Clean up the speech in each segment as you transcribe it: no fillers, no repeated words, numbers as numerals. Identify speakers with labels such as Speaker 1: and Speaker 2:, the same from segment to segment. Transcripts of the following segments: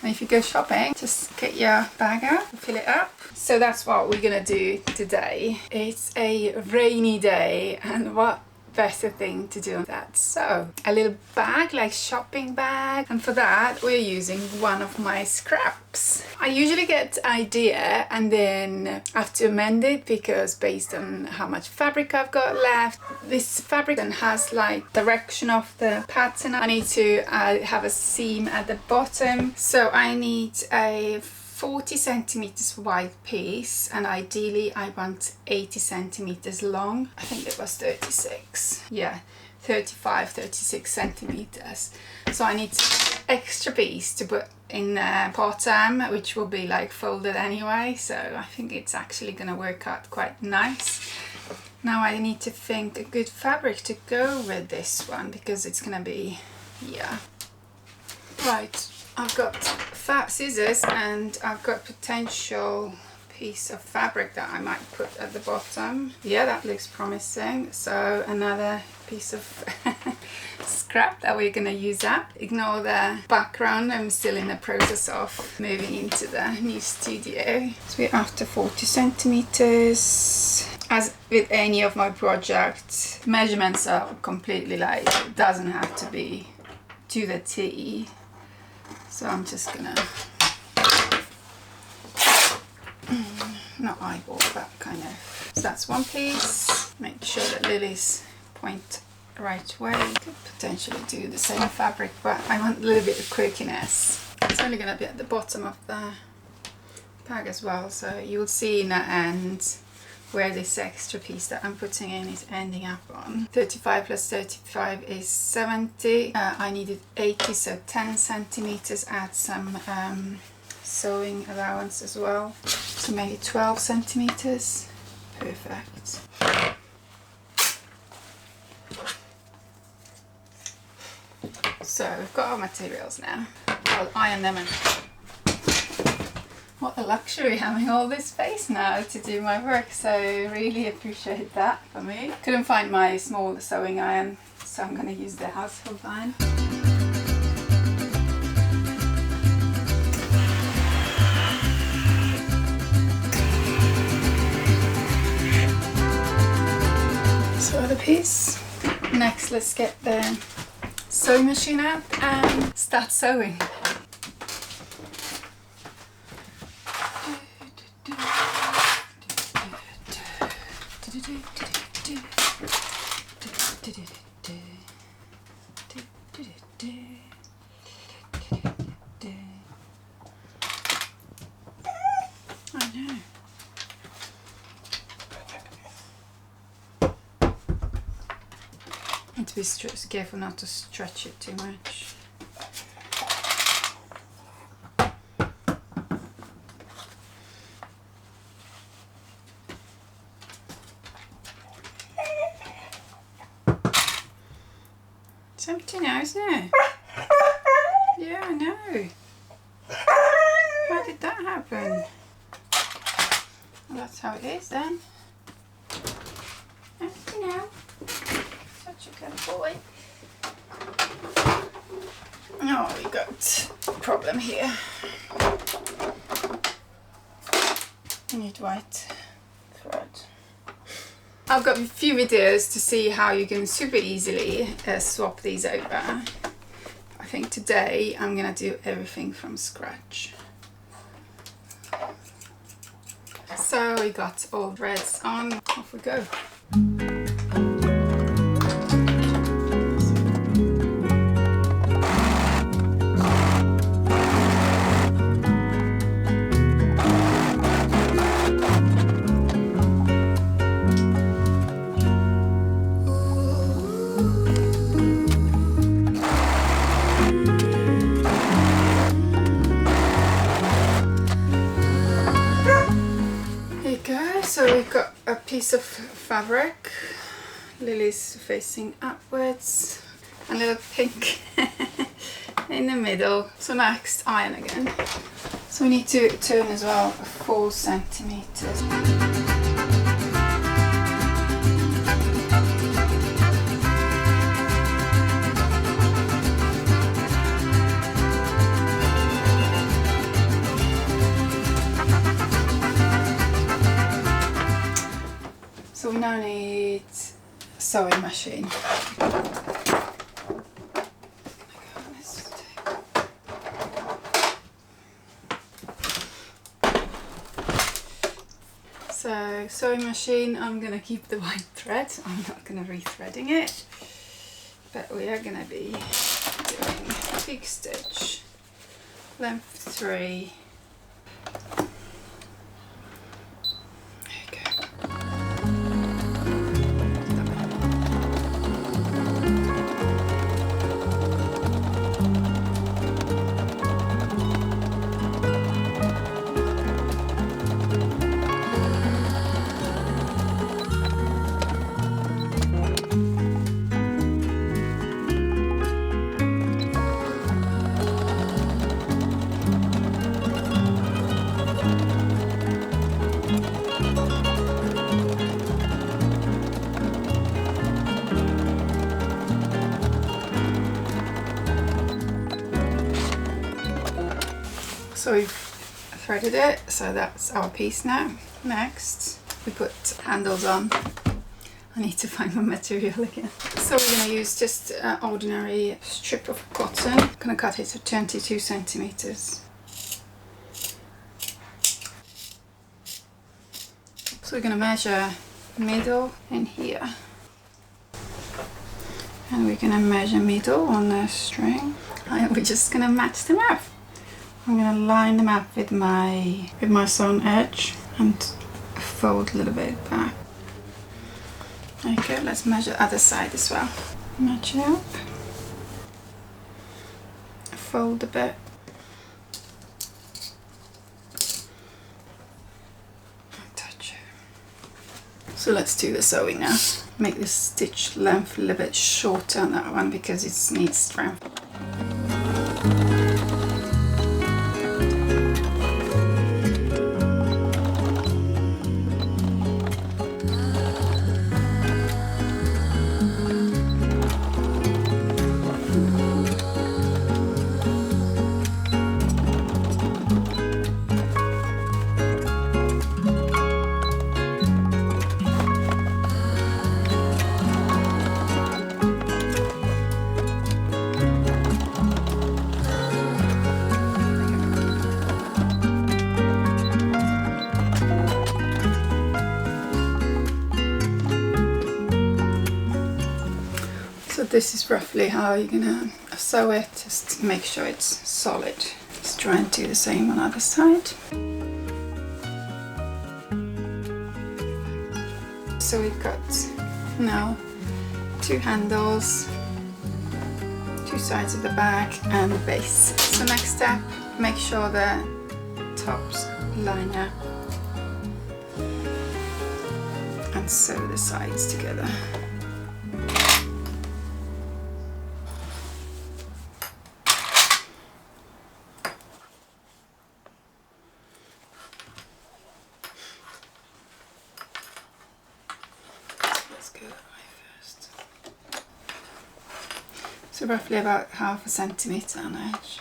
Speaker 1: And if you go shopping, just get your bag out, fill it up. So that's what we're gonna do today. It's a rainy day, and what better thing to do than that? So a little bag, like shopping bag, and for that we're using one of my scraps. I usually get idea and then have to amend it, because based on how much fabric I've got left, this fabric then has like direction of the pattern. I need to have a seam at the bottom, so I need a 40 centimeters wide piece, and ideally I want 80 centimeters long. I think it was 36, yeah, 36 centimeters. So I need extra piece to put in the bottom, which will be like folded anyway, so I think it's actually gonna work out quite nice. Now I need to think a good fabric to go with this one, because it's gonna be, yeah. Right, I've got fat scissors, and I've got potential piece of fabric that I might put at the bottom. Yeah, that looks promising. So another piece of scrap that we're gonna use up. Ignore the background, I'm still in the process of moving into the new studio. So we're after 40 centimeters. As with any of my projects, measurements are completely like, it doesn't have to be to the T. So I'm just gonna, not eyeball, but kind of. So that's one piece. Make sure that Lily's point the right way. Could potentially do the same fabric, but I want a little bit of quirkiness. It's only gonna be at the bottom of the bag as well, so you'll see in the end where this extra piece that I'm putting in is ending up on. 35 plus 35 is 70. I needed 80, so 10 centimeters. Add some sewing allowance as well, so maybe 12 centimeters. Perfect. So we've got our materials now. I'll iron them, and what a luxury having all this space now to do my work, so really appreciate that for me. Couldn't find my small sewing iron, so I'm going to use the household iron. So other piece. Next, let's get the sewing machine out and start sewing. I know. Need to be careful not to stretch it too much. It's empty now, isn't it? Yeah, I know. How did that happen? Well, that's how it is then. Empty now. Such a clever boy. Oh, we got a problem here. I need white thread. I've got a few videos to see how you can super easily swap these over. I think today I'm gonna do everything from scratch. So we got all threads on, off we go. So we've got a piece of fabric, Lily's facing upwards, a little pink in the middle. So next, iron again. So we need to turn as well 4 centimeters. now need a sewing machine. So sewing machine, I'm gonna keep the white thread. I'm not gonna re-threading it, but we are gonna be doing peak stitch, length 3. So we've threaded it, so that's our piece now. Next, we put handles on. I need to find my material again. So we're going to use just an ordinary strip of cotton. I'm going to cut it to 22 centimeters. So we're going to measure middle in here. And we're going to measure middle on the string. And we're just going to match them up. I'm going to line them up with my sewn edge and fold a little bit back. Okay, let's measure the other side as well. Match it up. Fold a bit. Touch it. So let's do the sewing now. Make the stitch length a little bit shorter on that one because it needs strength. So this is roughly how you're gonna sew it, just to make sure it's solid. Let's try and do the same on the other side. So we've got now 2 handles, 2 sides of the bag and the base. So next step, make sure the tops line up and sew the sides together. So roughly about 1/2 centimetre on edge.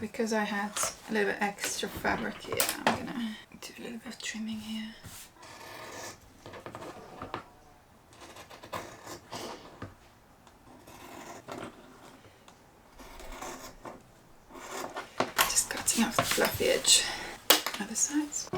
Speaker 1: Because I had a little bit extra fabric here, I'm gonna do a little bit of trimming here. Just cutting off the fluffy edge. Other sides.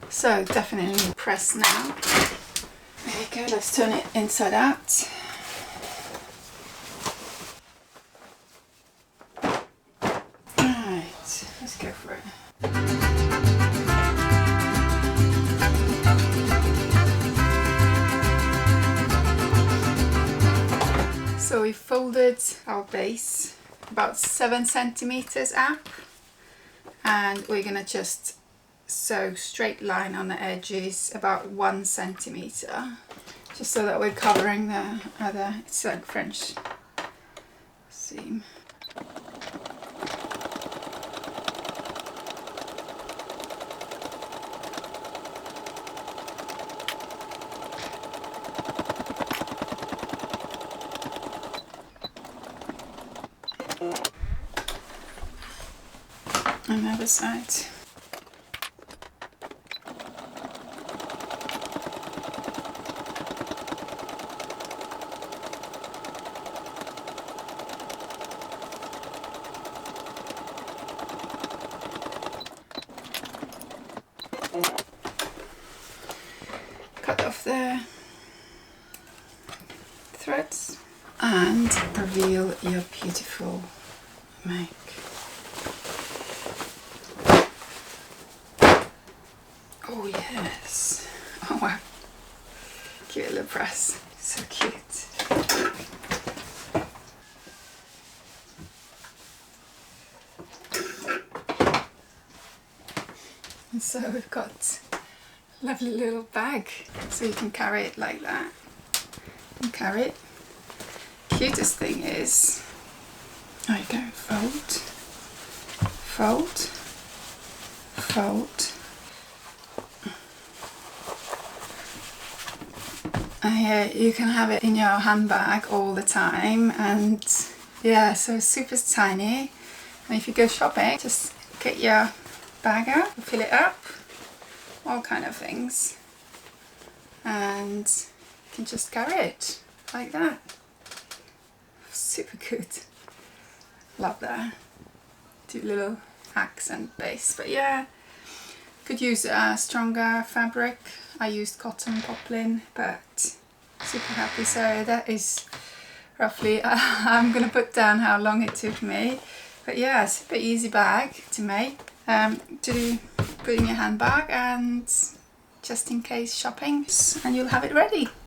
Speaker 1: So definitely press now. There you go, let's turn it inside out. we folded our base about 7 centimeters up, and we're gonna just sew straight line on the edges about 1 centimeter, just so that we're covering the other, it's like French seam. Another side. Cut off the threads and reveal your beautiful make. Oh yes, oh wow, give it a little press, so cute. And so we've got a lovely little bag, so you can carry it like that, and carry it. Cutest thing is, there you go, fold, fold, fold. And you can have it in your handbag all the time, and yeah, so super tiny. And if you go shopping, just get your bag out, fill it up, all kind of things, and you can just carry it like that. Super good. Love that. Do a little accent base, but yeah, could use a stronger fabric. I used cotton poplin, but super happy. So that is roughly, I'm gonna put down how long it took me, but yeah, super easy bag to make, to put in your handbag and just in case shopping, and you'll have it ready.